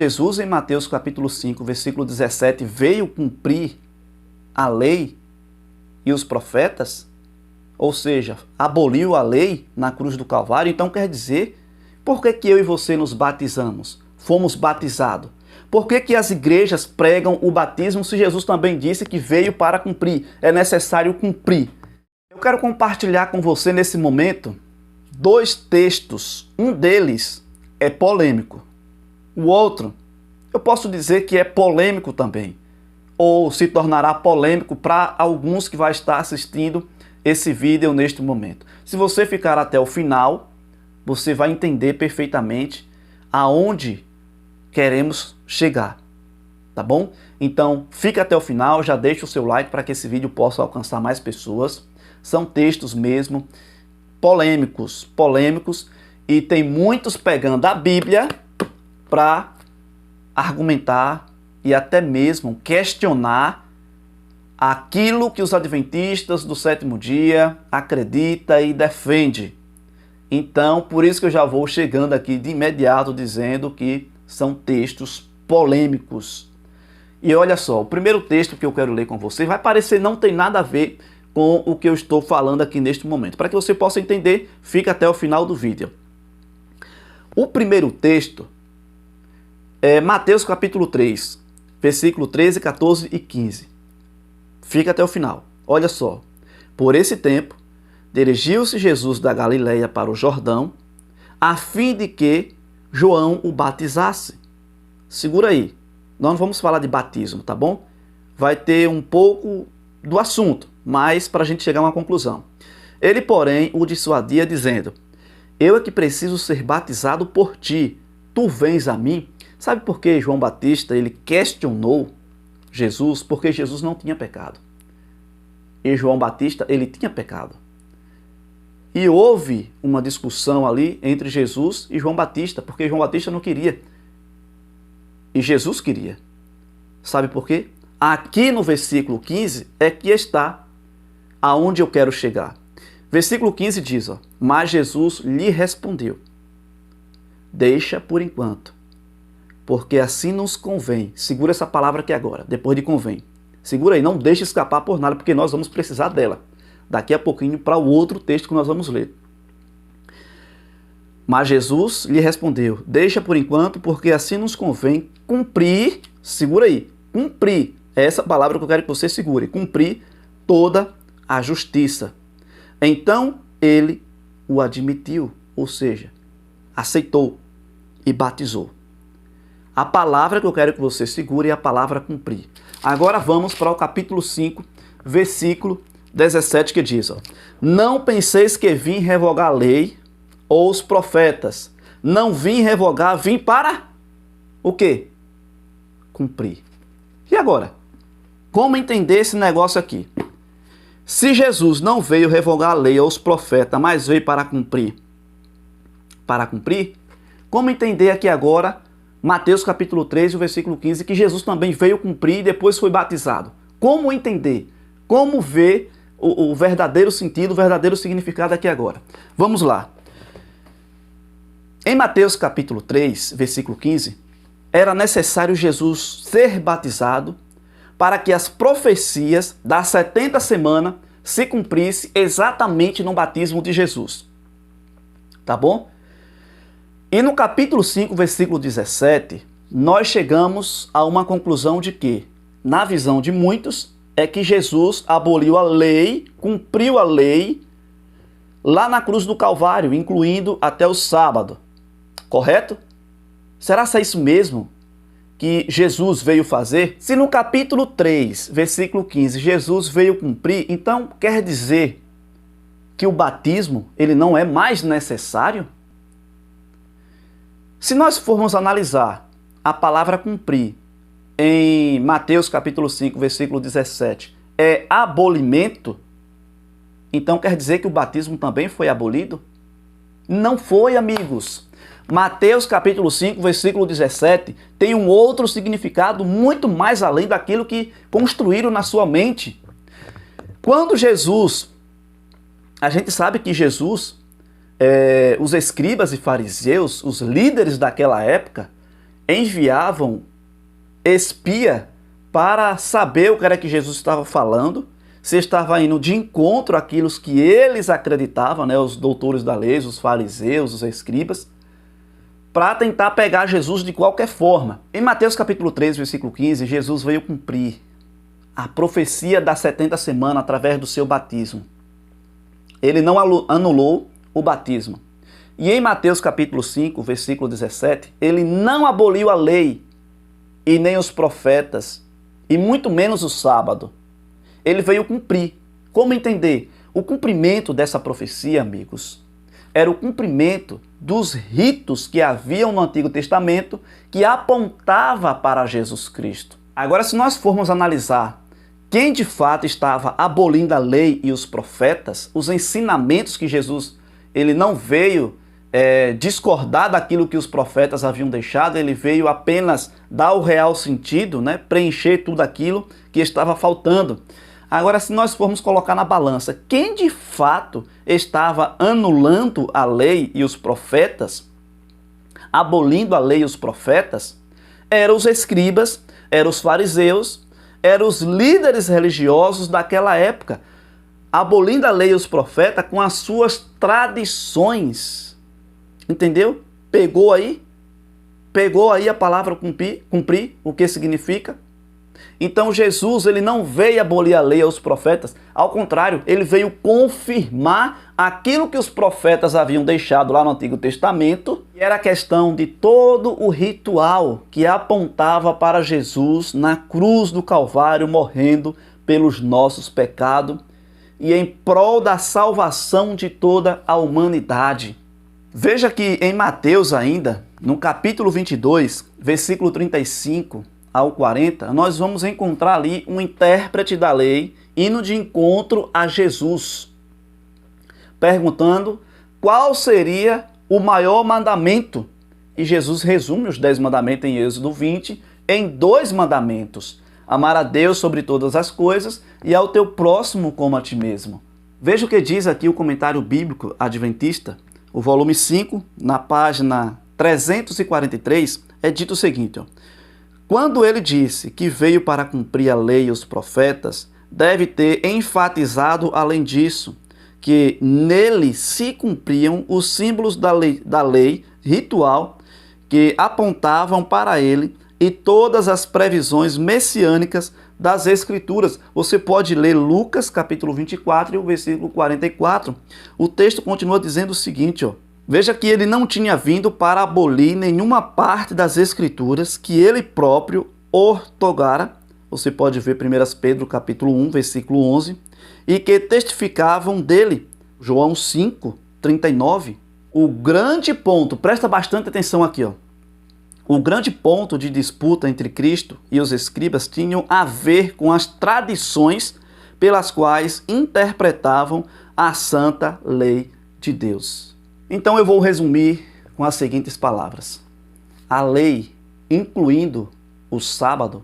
Jesus, em Mateus capítulo 5, versículo 17, veio cumprir a lei e os profetas, ou seja, aboliu a lei na cruz do Calvário, então quer dizer, por que eu e você nos batizamos? Fomos batizados. Por que as igrejas pregam o batismo se Jesus também disse que veio para cumprir? É necessário cumprir. Eu quero compartilhar com você nesse momento dois textos. Um deles é polêmico. O outro, eu posso dizer que é polêmico também. Ou se tornará polêmico para alguns que vai estar assistindo esse vídeo neste momento. Se você ficar até o final, você vai entender perfeitamente aonde queremos chegar, tá bom? Então, fica até o final, já deixa o seu like para que esse vídeo possa alcançar mais pessoas. São textos mesmo polêmicos, e tem muitos pegando a Bíblia para argumentar e até mesmo questionar aquilo que os adventistas do sétimo dia acreditam e defendem. Então, por isso que eu já vou chegando aqui de imediato dizendo que são textos polêmicos. E olha só, o primeiro texto que eu quero ler com você vai parecer não ter nada a ver com o que eu estou falando aqui neste momento. Para que você possa entender, fica até o final do vídeo. O primeiro texto é Mateus capítulo 3, versículo 13, 14 e 15. Fica até o final. Olha só. Por esse tempo, dirigiu-se Jesus da Galileia para o Jordão, a fim de que João o batizasse. Segura aí. Nós não vamos falar de batismo, tá bom? Vai ter um pouco do assunto, mas para a gente chegar a uma conclusão. Ele, porém, o dissuadia, dizendo: eu é que preciso ser batizado por ti. Tu vens a mim? Sabe por que João Batista ele questionou Jesus? Porque Jesus não tinha pecado. E João Batista ele tinha pecado. E houve uma discussão ali entre Jesus e João Batista, porque João Batista não queria. E Jesus queria. Sabe por quê? Aqui no versículo 15 é que está aonde eu quero chegar. Versículo 15 diz, ó, mas Jesus lhe respondeu: deixa por enquanto, porque assim nos convém. Segura essa palavra aqui agora, depois de convém. Segura aí, não deixe escapar por nada, porque nós vamos precisar dela. Daqui a pouquinho para o outro texto que nós vamos ler. Mas Jesus lhe respondeu: deixa por enquanto, porque assim nos convém cumprir, segura aí, cumprir, é essa palavra que eu quero que você segure, cumprir toda a justiça. Então ele o admitiu, ou seja, aceitou e batizou. A palavra que eu quero que você segure é a palavra cumprir. Agora vamos para o capítulo 5, versículo 17, que diz, ó, não penseis que vim revogar a lei ou os profetas. Não vim revogar, vim para o quê? Cumprir. E agora? Como entender esse negócio aqui? Se Jesus não veio revogar a lei ou os profetas, mas veio para cumprir. Para cumprir? Como entender aqui agora Mateus capítulo 3, o versículo 15, que Jesus também veio cumprir e depois foi batizado? Como entender? Como ver o verdadeiro sentido, o verdadeiro significado aqui agora? Vamos lá. Em Mateus capítulo 3, versículo 15, era necessário Jesus ser batizado para que as profecias das 70 semanas se cumprissem exatamente no batismo de Jesus. Tá bom? E no capítulo 5, versículo 17, nós chegamos a uma conclusão de que, na visão de muitos, é que Jesus aboliu a lei, cumpriu a lei, lá na cruz do Calvário, incluindo até o sábado. Correto? Será que é isso mesmo que Jesus veio fazer? Se no capítulo 3, versículo 15, Jesus veio cumprir, então quer dizer que o batismo ele não é mais necessário? Se nós formos analisar a palavra cumprir em Mateus capítulo 5, versículo 17, é abolimento, então quer dizer que o batismo também foi abolido? Não foi, amigos. Mateus capítulo 5, versículo 17, tem um outro significado muito mais além daquilo que construíram na sua mente. Quando Jesus, a gente sabe que Jesus, os escribas e fariseus, os líderes daquela época, enviavam espia para saber o que era que Jesus estava falando, se estava indo de encontro àquilo que eles acreditavam, né, os doutores da lei, os fariseus, os escribas, para tentar pegar Jesus de qualquer forma. Em Mateus capítulo 3, versículo 15, Jesus veio cumprir a profecia das 70 semanas através do seu batismo. Ele não anulou o batismo. E em Mateus capítulo 5, versículo 17, ele não aboliu a lei e nem os profetas, e muito menos o sábado. Ele veio cumprir. Como entender? O cumprimento dessa profecia, amigos, era o cumprimento dos ritos que haviam no Antigo Testamento que apontava para Jesus Cristo. Agora, se nós formos analisar quem de fato estava abolindo a lei e os profetas, os ensinamentos que Jesus ele não veio discordar daquilo que os profetas haviam deixado, ele veio apenas dar o real sentido, né? Preencher tudo aquilo que estava faltando. Agora, se nós formos colocar na balança, quem de fato estava anulando a lei e os profetas, abolindo a lei e os profetas, eram os escribas, eram os fariseus, eram os líderes religiosos daquela época, abolindo a lei e os profetas com as suas tradições. Entendeu? Pegou aí? Pegou aí a palavra cumprir, o que significa? Então Jesus ele não veio abolir a lei aos profetas, ao contrário, ele veio confirmar aquilo que os profetas haviam deixado lá no Antigo Testamento, que era a questão de todo o ritual que apontava para Jesus na cruz do Calvário, morrendo pelos nossos pecados e em prol da salvação de toda a humanidade. Veja que em Mateus ainda, no capítulo 22, versículo 35 ao 40, nós vamos encontrar ali um intérprete da lei indo de encontro a Jesus, perguntando qual seria o maior mandamento. E Jesus resume os 10 mandamentos em Êxodo 20 em 2 mandamentos: amar a Deus sobre todas as coisas e ao teu próximo como a ti mesmo. Veja o que diz aqui o comentário bíblico adventista, o volume 5, na página 343, é dito o seguinte: quando ele disse que veio para cumprir a lei e os profetas, deve ter enfatizado além disso, que nele se cumpriam os símbolos da lei ritual que apontavam para ele e todas as previsões messiânicas das Escrituras. Você pode ler Lucas capítulo 24 e o versículo 44. O texto continua dizendo o seguinte, veja que ele não tinha vindo para abolir nenhuma parte das Escrituras que ele próprio ortogara. Você pode ver 1 Pedro capítulo 1, versículo 11, e que testificavam dele. João 5, 39. O grande ponto, presta bastante atenção aqui, o grande ponto de disputa entre Cristo e os escribas tinham a ver com as tradições pelas quais interpretavam a santa lei de Deus. Então eu vou resumir com as seguintes palavras. A lei, incluindo o sábado,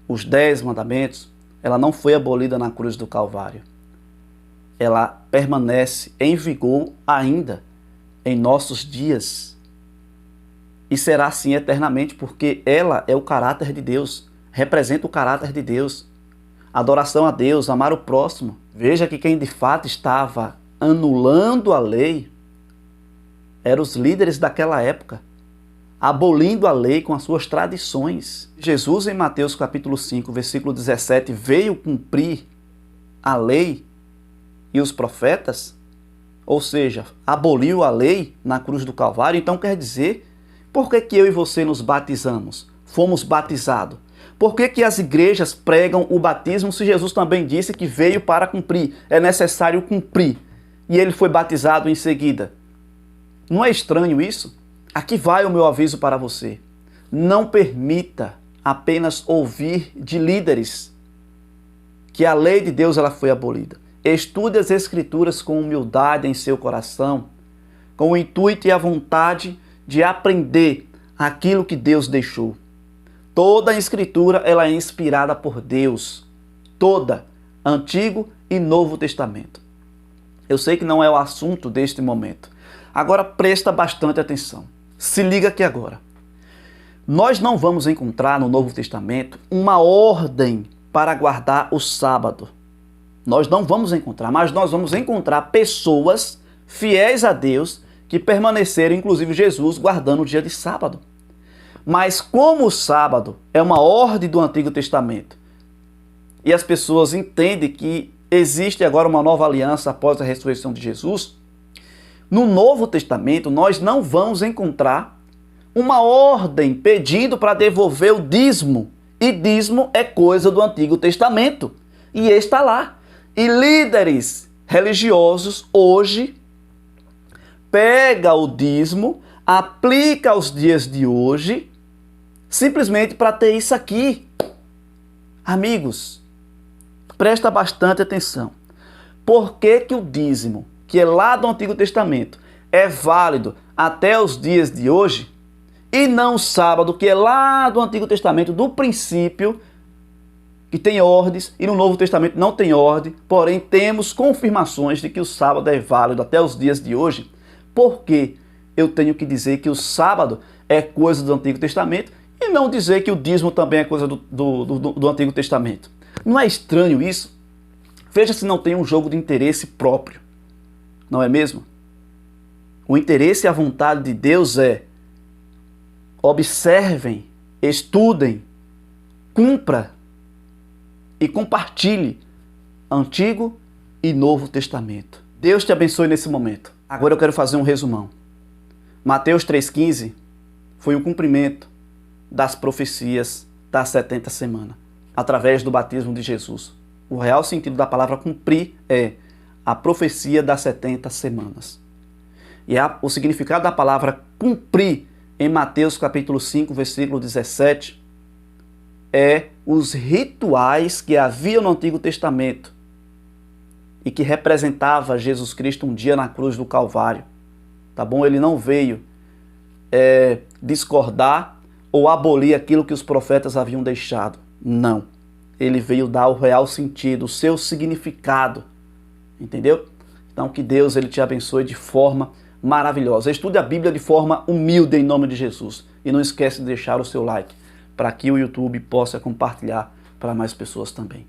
os 10 mandamentos, ela não foi abolida na cruz do Calvário. Ela permanece em vigor ainda em nossos dias. E será assim eternamente, porque ela é o caráter de Deus, representa o caráter de Deus. Adoração a Deus, amar o próximo. Veja que quem de fato estava anulando a lei eram os líderes daquela época, abolindo a lei com as suas tradições. Jesus, em Mateus capítulo 5, versículo 17, veio cumprir a lei e os profetas, ou seja, aboliu a lei na cruz do Calvário. Então quer dizer, por que eu e você nos batizamos? Fomos batizados. Por que as igrejas pregam o batismo se Jesus também disse que veio para cumprir? É necessário cumprir. E ele foi batizado em seguida. Não é estranho isso? Aqui vai o meu aviso para você. Não permita apenas ouvir de líderes que a lei de Deus ela foi abolida. Estude as Escrituras com humildade em seu coração, com o intuito e a vontade de aprender aquilo que Deus deixou. Toda a Escritura ela é inspirada por Deus. Toda, Antigo e Novo Testamento. Eu sei que não é o assunto deste momento. Agora presta bastante atenção. Se liga aqui agora. Nós não vamos encontrar no Novo Testamento uma ordem para guardar o sábado. Nós não vamos encontrar, mas nós vamos encontrar pessoas fiéis a Deus que permaneceram, inclusive Jesus, guardando o dia de sábado. Mas como o sábado é uma ordem do Antigo Testamento e as pessoas entendem que existe agora uma nova aliança após a ressurreição de Jesus, no Novo Testamento nós não vamos encontrar uma ordem pedindo para devolver o dízimo. E dízimo é coisa do Antigo Testamento. E está lá. E líderes religiosos hoje pega o dízimo, aplica aos dias de hoje, simplesmente para ter isso aqui. Amigos, presta bastante atenção. Por que que o dízimo, que é lá do Antigo Testamento, é válido até os dias de hoje, e não o sábado, que é lá do Antigo Testamento, do princípio, que tem ordens, e no Novo Testamento não tem ordem, porém temos confirmações de que o sábado é válido até os dias de hoje? Por que eu tenho que dizer que o sábado é coisa do Antigo Testamento e não dizer que o dízimo também é coisa do Antigo Testamento? Não é estranho isso? Veja se não tem um jogo de interesse próprio, não é mesmo? O interesse e a vontade de Deus é: observem, estudem, cumpra e compartilhe Antigo e Novo Testamento. Deus te abençoe nesse momento. Agora eu quero fazer um resumão. Mateus 3,15 foi um cumprimento das profecias das 70 semanas, através do batismo de Jesus. O real sentido da palavra cumprir é a profecia das 70 semanas. E o significado da palavra cumprir em Mateus capítulo 5, versículo 17, é os rituais que havia no Antigo Testamento e que representava Jesus Cristo um dia na cruz do Calvário. Tá bom? Ele não veio discordar ou abolir aquilo que os profetas haviam deixado. Não. Ele veio dar o real sentido, o seu significado. Entendeu? Então que Deus ele te abençoe de forma maravilhosa. Estude a Bíblia de forma humilde em nome de Jesus. E não esquece de deixar o seu like para que o YouTube possa compartilhar para mais pessoas também.